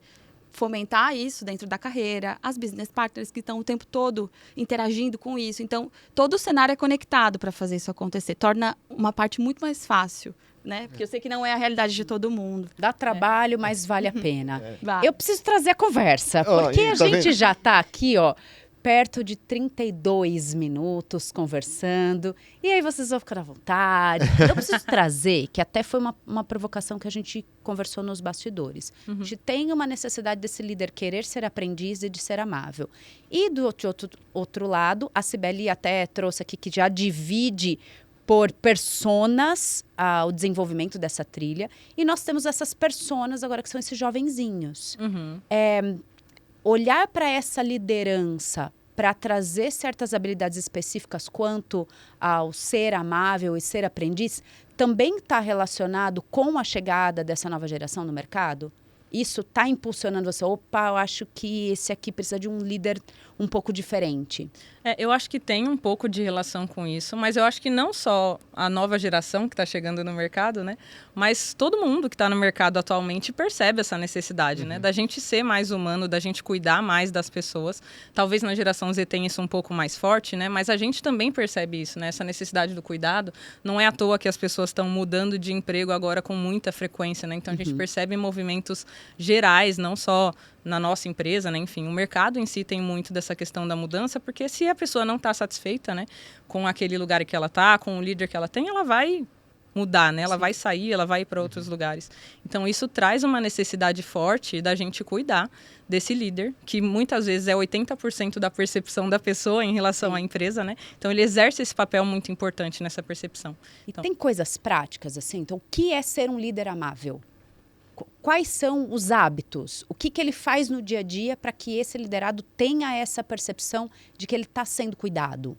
fomentar isso dentro da carreira, as business partners que estão o tempo todo interagindo com isso. Então, todo o cenário é conectado para fazer isso acontecer. Torna uma parte muito mais fácil, né? Porque eu sei que não é a realidade de todo mundo.
Dá trabalho, mas vale a pena. Eu preciso trazer a conversa, porque a
tá
gente
vendo?
já está aqui, perto de 32 minutos conversando. E aí vocês vão ficar à vontade. Eu preciso trazer, que até foi uma provocação que a gente conversou nos bastidores. A gente tem uma necessidade desse líder querer ser aprendiz e de ser amável. E do outro lado, a Cibele até trouxe aqui que já divide por personas o desenvolvimento dessa trilha. E nós temos essas personas agora que são esses jovenzinhos. Olhar para essa liderança para trazer certas habilidades específicas quanto ao ser amável e ser aprendiz, também está relacionado com a chegada dessa nova geração no mercado? isso está impulsionando você? Opa, eu acho que esse aqui precisa de um líder um pouco diferente.
Eu acho que tem um pouco de relação com isso, mas eu acho que não só a nova geração que está chegando no mercado, né? Mas todo mundo que está no mercado atualmente percebe essa necessidade, né? Da gente ser mais humano, da gente cuidar mais das pessoas. Talvez na geração Z tenha isso um pouco mais forte, né? Mas a gente também percebe isso, né? Essa necessidade do cuidado. Não é à toa que as pessoas estão mudando de emprego agora com muita frequência, né? Então a gente percebe movimentos gerais, não só na nossa empresa, né? Enfim, o mercado em si tem muito dessa questão da mudança, porque se a pessoa não está satisfeita, né, com aquele lugar que ela está, com o líder que ela tem, ela vai mudar, né? Ela vai sair, ela vai ir para outros lugares. Então, isso traz uma necessidade forte da gente cuidar desse líder, que muitas vezes é 80% da percepção da pessoa em relação à empresa, né? Então, ele exerce esse papel muito importante nessa percepção.
E tem coisas práticas, assim? Então, o que é ser um líder amável? Quais são os hábitos? O que ele faz no dia a dia para que esse liderado tenha essa percepção de que ele está sendo cuidado?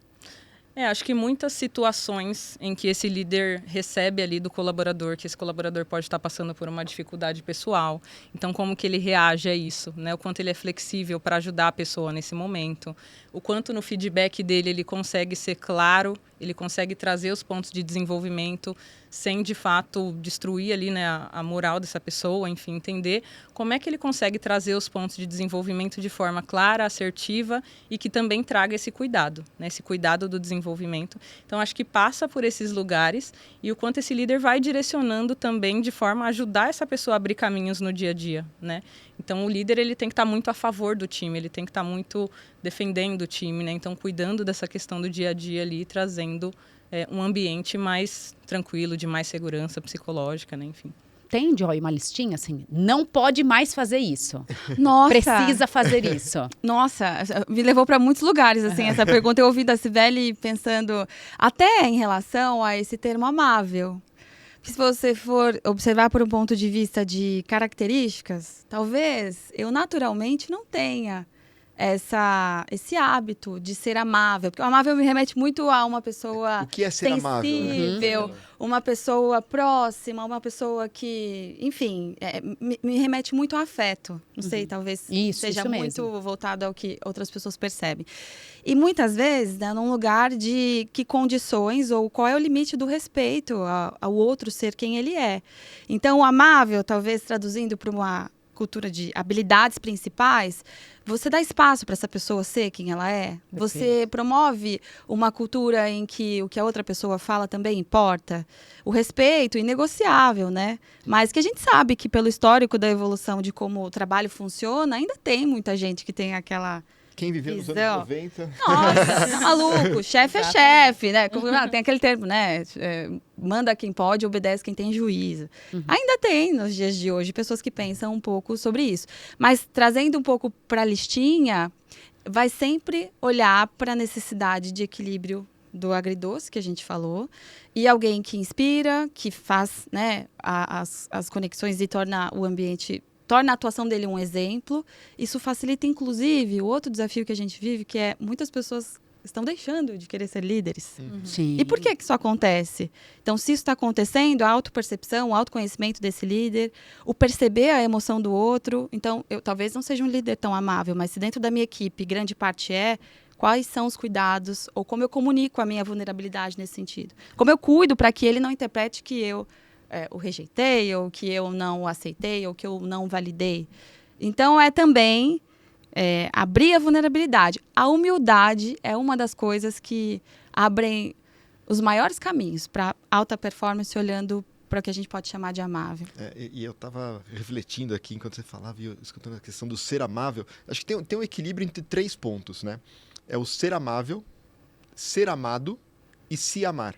Acho que muitas situações em que esse líder recebe ali do colaborador, que esse colaborador pode estar passando por uma dificuldade pessoal. Então, como que ele reage a isso, né? O quanto ele é flexível para ajudar a pessoa nesse momento. O quanto no feedback dele ele consegue ser claro, ele consegue trazer os pontos de desenvolvimento sem, de fato, destruir ali, né, a moral dessa pessoa, enfim, entender como é que ele consegue trazer os pontos de desenvolvimento de forma clara, assertiva e que também traga esse cuidado, né, esse cuidado do desenvolvimento. Então, acho que passa por esses lugares e o quanto esse líder vai direcionando também de forma a ajudar essa pessoa a abrir caminhos no dia a dia, né? Então, o líder ele tem que estar muito a favor do time, ele tem que estar muito defendendo o time, né? Então, cuidando dessa questão do dia a dia ali, trazendo um ambiente mais tranquilo, de mais segurança psicológica, né? Enfim.
Tem, Joy, uma listinha assim? Não pode mais fazer isso.
Nossa!
Precisa fazer isso.
Nossa, me levou para muitos lugares, assim, essa pergunta. Eu ouvi da Cibele pensando até em relação a esse termo amável. Se você for observar por um ponto de vista de características, talvez eu naturalmente não tenha esse hábito de ser amável. Porque o amável me remete muito a uma pessoa
o que é ser
sensível,
amável, né?
uma pessoa próxima, uma pessoa que, enfim, me remete muito a afeto. Não sei, talvez seja
isso
muito
mesmo.
voltado ao que outras pessoas percebem. E muitas vezes, né, num lugar de que condições ou qual é o limite do respeito ao outro ser quem ele é. Então, o amável, talvez traduzindo para uma cultura de habilidades principais, você dá espaço para essa pessoa ser quem ela é. Você promove uma cultura em que o que a outra pessoa fala também importa. O respeito inegociável, né? Mas que a gente sabe que pelo histórico da evolução de como o trabalho funciona, ainda tem muita gente que tem aquela...
Quem viveu nos anos 90...
Nossa, tá maluco. Chefe é chefe, né? Tem aquele termo, né? Manda quem pode, obedece quem tem juízo. Ainda tem, nos dias de hoje, pessoas que pensam um pouco sobre isso. Mas, trazendo um pouco para a listinha, vai sempre olhar para a necessidade de equilíbrio do agridoce, que a gente falou, e alguém que inspira, que faz, né, as conexões e torna o ambiente... torna a atuação dele um exemplo. Isso facilita, inclusive, o outro desafio que a gente vive, que é muitas pessoas estão deixando de querer ser líderes.
Sim.
E por que isso acontece? Então, se isso está acontecendo, a autopercepção, o autoconhecimento desse líder, o perceber a emoção do outro. Então, eu talvez não seja um líder tão amável, mas se dentro da minha equipe grande parte quais são os cuidados, ou como eu comunico a minha vulnerabilidade nesse sentido. Como eu cuido para que ele não interprete que eu o rejeitei, ou que eu não o aceitei, ou que eu não validei. Então, também abrir a vulnerabilidade. A humildade é uma das coisas que abrem os maiores caminhos para alta performance, olhando para o que a gente pode chamar de amável.
E eu estava refletindo aqui, enquanto você falava, e escutando a questão do ser amável. Acho que tem um equilíbrio entre 3 pontos, né? É o ser amável, ser amado e se amar.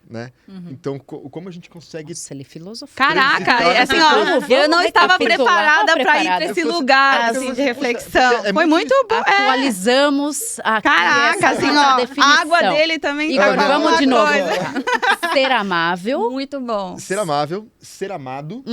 Né? Então, como a gente consegue...
Nossa, ele filosofou.
Caraca, assim, eu não estava preparada para ir para esse lugar assim, de reflexão. Foi muito bom.
Atualizamos aqui.
Caraca, assim, ó, a água dele também.
Igor, vamos de novo. Ser amável.
Muito bom.
Ser amável, ser amado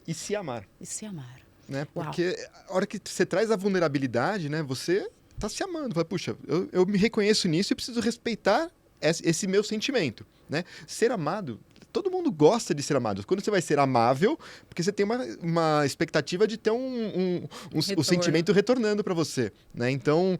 e se amar.
E se amar.
Né? Porque a hora que você traz a vulnerabilidade, né, você está se amando. Fala, puxa, eu me reconheço nisso e preciso respeitar esse meu sentimento. Né? Ser amado, todo mundo gosta de ser amado. Quando você vai ser amável, porque você tem uma expectativa de ter o sentimento retornando para você, né? Então,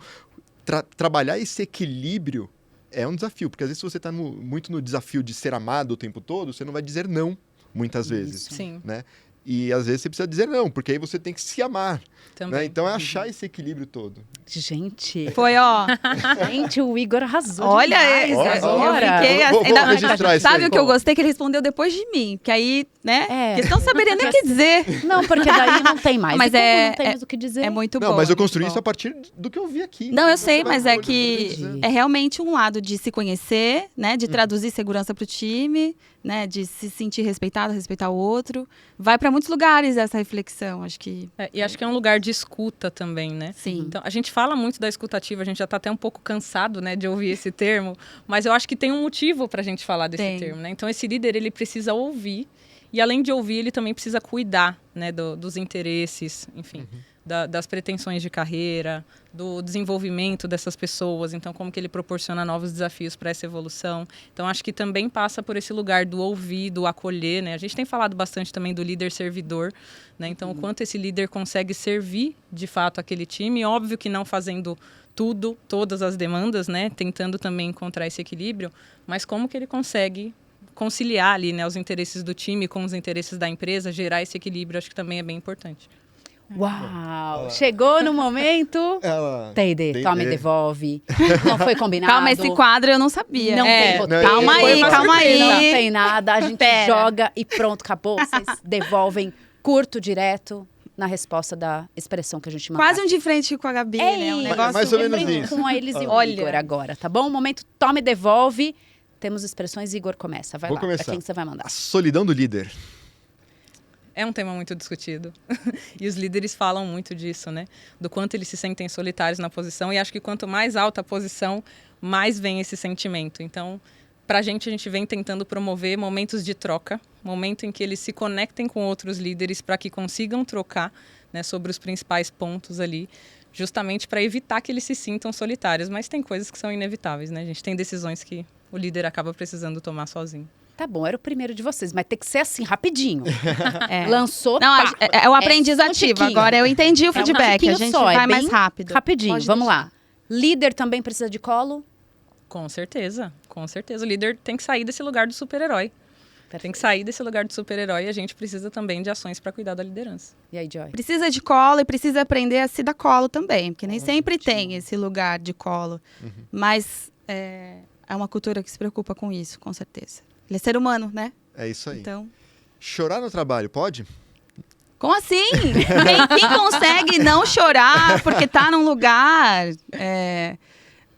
trabalhar esse equilíbrio é um desafio, porque às vezes se você está muito no desafio de ser amado o tempo todo, você não vai dizer não, muitas vezes.
Sim.
Né? E às vezes você precisa dizer não, porque aí você tem que se amar.
Também.
Né? Então é achar esse equilíbrio todo.
Gente,
Foi, ó.
gente, o Igor arrasou
Olha
demais
esse.
agora.
Eu fiquei
Vou registrar isso
sabe
aí.
o que eu gostei? Que ele respondeu depois de mim. Que aí, né?
É.
Eles não saberiam nem o que dizer.
Não, porque daí não tem mais.
Mas
E como não temos o que dizer.
É muito bom.
Não, mas eu
muito
construí
bom.
isso a partir do que eu vi aqui.
Não, eu
Você
sei,
vai
mas é
olhando
que
pra eles, né?
é realmente um lado de se conhecer, né? De traduzir segurança para o time, né? De se sentir respeitado, respeitar o outro. Vai para muitos lugares essa reflexão, acho que...
E acho que é um lugar de escuta também, né?
Sim.
Então, a gente fala muito da escutativa, a gente já está até um pouco cansado, né, de ouvir esse termo, mas eu acho que tem um motivo para a gente falar desse termo, né? Então, esse líder, ele precisa ouvir, e além de ouvir, ele também precisa cuidar, né, dos interesses, enfim, das pretensões de carreira, do desenvolvimento dessas pessoas, então como que ele proporciona novos desafios para essa evolução. Então acho que também passa por esse lugar do ouvir, do acolher, né? A gente tem falado bastante também do líder servidor, né? Então o quanto esse líder consegue servir de fato aquele time, óbvio que não fazendo tudo, todas as demandas, né? Tentando também encontrar esse equilíbrio, mas como que ele consegue conciliar ali, né, os interesses do time com os interesses da empresa, gerar esse equilíbrio, acho que também é bem importante.
Uau! Chegou no momento. T&D, toma e devolve. Não foi combinado.
Calma, esse quadro eu não sabia.
Não tem roteiro.
Calma aí, calma aí.
Não tem nada, a gente joga e pronto, acabou. Vocês devolvem curto, direto, na resposta da expressão que a gente mandou.
Quase um de frente com a Gabi, né? Um negócio
mais ou menos
frente
isso.
com eles e o
Olha.
Igor agora, tá bom? Momento toma e devolve. Temos expressões, Igor começa. Vai
Vou
lá,
começar.
pra quem que você vai mandar?
A solidão do líder.
É um tema muito discutido. E os líderes falam muito disso, né? Do quanto eles se sentem solitários na posição. E acho que quanto mais alta a posição, mais vem esse sentimento. Então, pra gente vem tentando promover momentos de troca. Momento em que eles se conectem com outros líderes para que consigam trocar, né, sobre os principais pontos ali. Justamente para evitar que eles se sintam solitários. Mas tem coisas que são inevitáveis, né? A gente tem decisões que o líder acaba precisando tomar sozinho.
Tá bom, era o primeiro de vocês, mas tem que ser assim, rapidinho. Lançou,
Não,
pá.
é o aprendiz
só um
ativo.
tiquinho.
Agora eu entendi o feedback.
tiquinho
A gente
só,
vai
bem
mais rápido.
Rapidinho,
Pode
vamos
deixar.
lá. Líder também precisa de colo?
Com certeza, com certeza. O líder tem que sair desse lugar do super-herói. Tem que sair desse lugar do super-herói e a gente precisa também de ações para cuidar da liderança.
E aí, Joy?
Precisa de colo e precisa aprender a se dar colo também, porque nem sempre tem esse lugar de colo. Mas é uma cultura que se preocupa com isso, com certeza. Ele é ser humano, né?
É isso aí.
Então,
Chorar no trabalho, pode?
como assim? Quem consegue não chorar porque tá num lugar...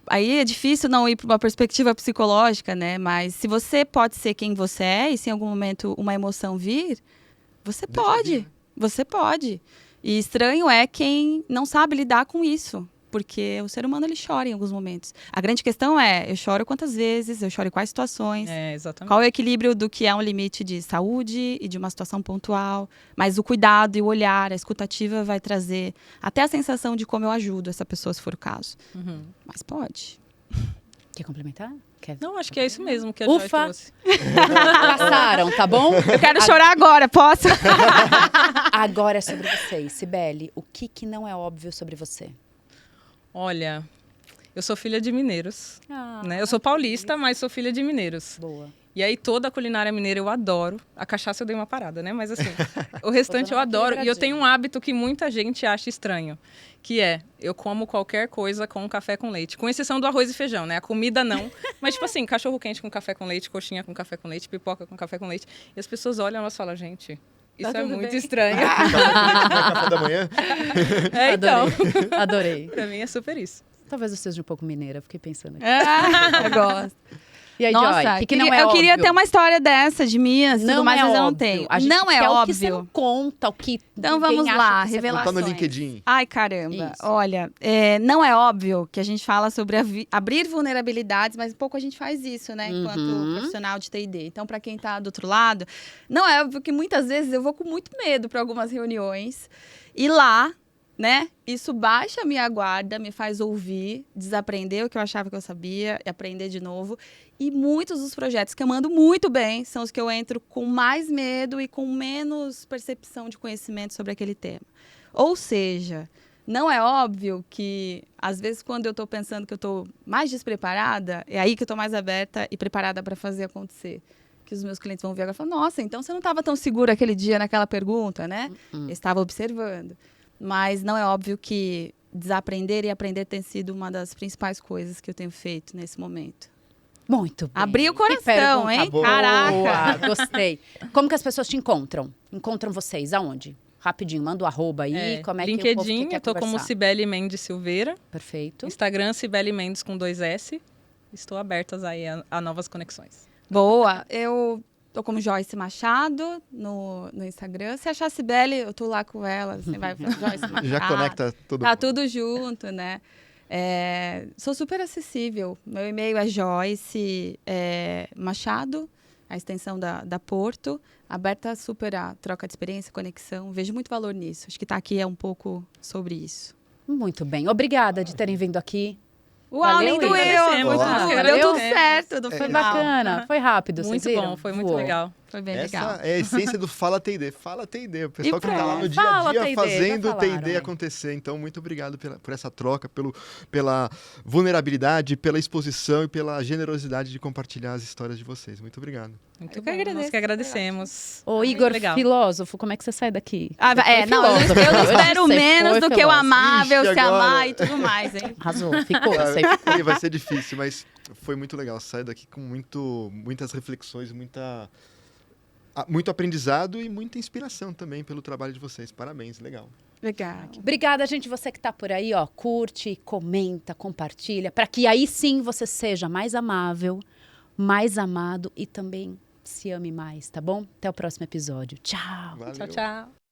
Aí é difícil não ir para uma perspectiva psicológica, né? Mas se você pode ser quem você é e se em algum momento uma emoção vir, você pode. Você pode. E estranho é quem não sabe lidar com isso. Porque o ser humano, ele chora em alguns momentos. A grande questão é, eu choro quantas vezes, eu choro em quais situações.
Exatamente.
Qual é o equilíbrio do que é um limite de saúde e de uma situação pontual. Mas o cuidado e o olhar, a escutativa vai trazer até a sensação de como eu ajudo essa pessoa, se for o caso. Mas pode.
Quer complementar? Quer?
Não, acho que é isso mesmo que a Joy
Ufa.
trouxe.
Passaram, tá bom?
Eu quero chorar agora, posso?
Agora é sobre vocês. Cibele, o que não é óbvio sobre você?
Olha, eu sou filha de mineiros, né? Eu sou paulista, mas sou filha de mineiros.
Boa.
E aí toda a culinária mineira eu adoro. A cachaça eu dei uma parada, né? Mas assim, o restante eu adoro. E eu tenho um hábito que muita gente acha estranho, que é, eu como qualquer coisa com café com leite. Com exceção do arroz e feijão, né? A comida não. Mas tipo assim, cachorro quente com café com leite, coxinha com café com leite, pipoca com café com leite. E as pessoas olham e elas falam, gente... Isso é muito estranho.
Café da manhã?
Então.
Adorei.
Pra mim é super isso.
Talvez eu seja um pouco mineira, fiquei pensando aqui.
Eu gosto.
E aí,
Nossa,
Joy, que não é
eu queria
óbvio?
ter uma história dessa, de Minas,
Não
tudo mais,
é
mas eu não
óbvio.
tenho.
A gente
Não é
quer
óbvio.
o que você não conta, o que
Então
ninguém
vamos
acha
lá,
que você
revelações.
Tá no LinkedIn.
Ai, caramba.
Isso.
Olha, não é óbvio que a gente fala sobre abrir vulnerabilidades, mas pouco a gente faz isso, né? Enquanto profissional de T&D. Então, para quem tá do outro lado, não é óbvio que muitas vezes eu vou com muito medo para algumas reuniões. E lá, né? Isso baixa a minha guarda, me faz ouvir, desaprender o que eu achava que eu sabia e aprender de novo. E muitos dos projetos que eu mando muito bem são os que eu entro com mais medo e com menos percepção de conhecimento sobre aquele tema. Ou seja, não é óbvio que, às vezes, quando eu estou pensando que eu estou mais despreparada, é aí que eu estou mais aberta e preparada para fazer acontecer. Que os meus clientes vão ver agora e falar, nossa, então você não estava tão segura aquele dia naquela pergunta, né? Eu estava observando. Mas não é óbvio que desaprender e aprender tem sido uma das principais coisas que eu tenho feito nesse momento.
Muito bem.
Abri o coração, hein?
boa.
Caraca!
Gostei. Como que as pessoas te encontram? Encontram vocês aonde? Rapidinho, manda o arroba aí, como é que o povo
LinkedIn,
quer
eu tô como
conversar?
Cibele Mendes Silveira.
Perfeito.
Instagram, Cibele Mendes com 2 S. Estou abertas aí a novas conexões.
Boa! Eu tô como Joyce Machado no Instagram. Se achar a Cibele, eu tô lá com ela. Você vai Joyce Machado.
Já conecta tudo.
Tá tudo junto, né? Sou super acessível. Meu e-mail é Joyce Machado, a extensão da Porto. Aberta super a troca de experiência, conexão. Vejo muito valor nisso. Acho que estar aqui é um pouco sobre isso.
Muito bem. Obrigada de terem vindo aqui.
Uau,
Valeu,
nem doeu!
agradecemos,
nós que
Deu
agradecemos.
tudo certo no
Foi
final.
bacana, foi rápido,
Muito
vocês viram?
bom, foi muito
Voou.
legal.
Foi bem
Essa
legal.
é a essência do Fala T&D. Fala T&D. O pessoal
E
que está lá no dia
Fala
a dia
T&D,
fazendo
já
o
falaram,
T&D
hein?
acontecer. Então, muito obrigado por essa troca, pela vulnerabilidade, pela exposição e pela generosidade de compartilhar as histórias de vocês. Muito obrigado.
Muito
Eu que
bom,
agradeço,
nós que agradecemos.
Ô,
Muito
Igor,
legal.
filósofo, como é que você sai daqui?
Ah,
Você foi
não, eu
filósofo.
não espero
Você
menos
foi
do que o
filósofo.
amável,
Ixi,
se
agora.
amar e tudo mais, hein?
Arrasou, ficou, você ficou.
Aí vai ser difícil, mas foi muito legal. Saio daqui com muitas reflexões, muito aprendizado e muita inspiração também pelo trabalho de vocês. Parabéns, legal.
Legal.
Obrigada, gente. Você que tá por aí, ó, curte, comenta, compartilha, para que aí sim você seja mais amável, mais amado e também se ame mais, tá bom? Até o próximo episódio. Tchau.
Valeu.
Tchau, tchau.